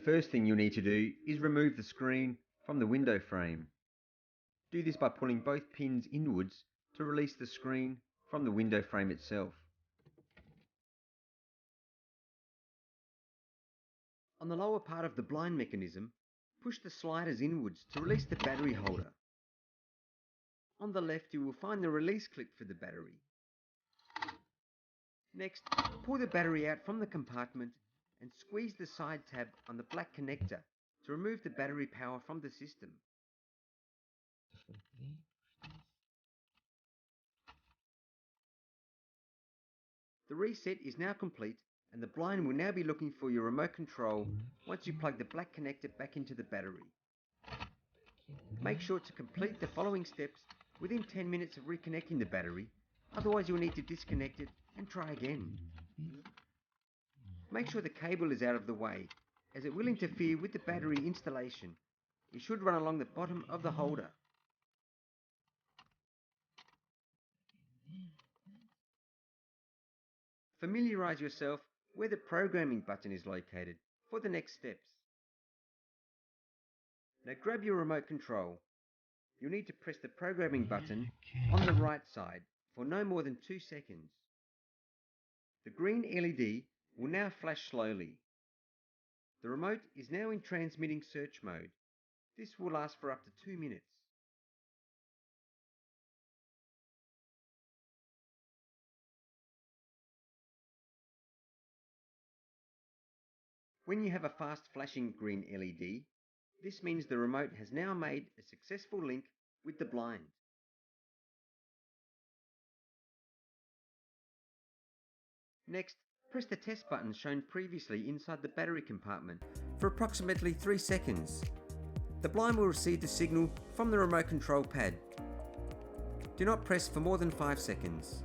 first thing you'll need to do is remove the screen from the window frame. Do this by pulling both pins inwards to release the screen from the window frame itself. On the lower part of the blind mechanism, push the sliders inwards to release the battery holder. On the left you will find the release clip for the battery. Next, pull the battery out from the compartment and squeeze the side tab on the black connector to remove the battery power from the system. The reset is now complete and the blind will now be looking for your remote control once you plug the black connector back into the battery. Make sure to complete the following steps within 10 minutes of reconnecting the battery, otherwise you'll need to disconnect it and try again. Make sure the cable is out of the way, as it will interfere with the battery installation. It should run along the bottom of the holder. Familiarize yourself where the programming button is located for the next steps. Now grab your remote control. You'll need to press the programming button on the right side for no more than 2 seconds. The green LED will now flash slowly. The remote is now in transmitting search mode. This will last for up to 2 minutes. When you have a fast flashing green LED, this means the remote has now made a successful link with the blind. Next, press the test button shown previously inside the battery compartment for approximately 3 seconds. The blind will receive the signal from the remote control pad. Do not press for more than 5 seconds.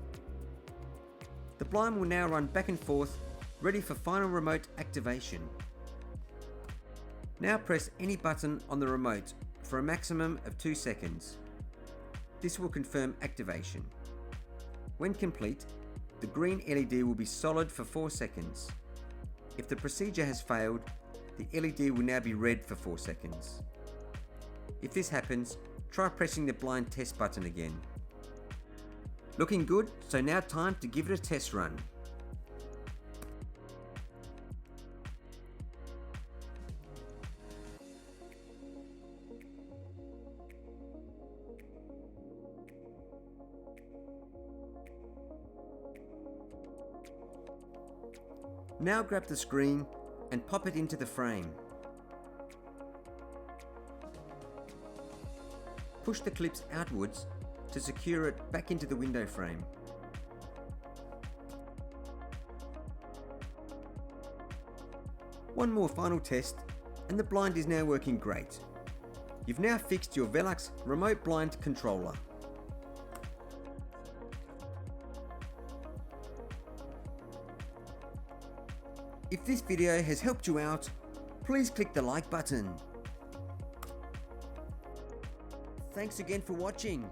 The blind will now run back and forth, ready for final remote activation. Now press any button on the remote for a maximum of 2 seconds. This will confirm activation. When complete, the green LED will be solid for 4 seconds. If the procedure has failed, the LED will now be red for 4 seconds. If this happens, try pressing the blind test button again. Looking good, so now time to give it a test run. Now grab the screen and pop it into the frame. Push the clips outwards to secure it back into the window frame. One more final test and the blind is now working great. You've now fixed your VELUX remote blind controller. If this video has helped you out, please click the like button. Thanks again for watching.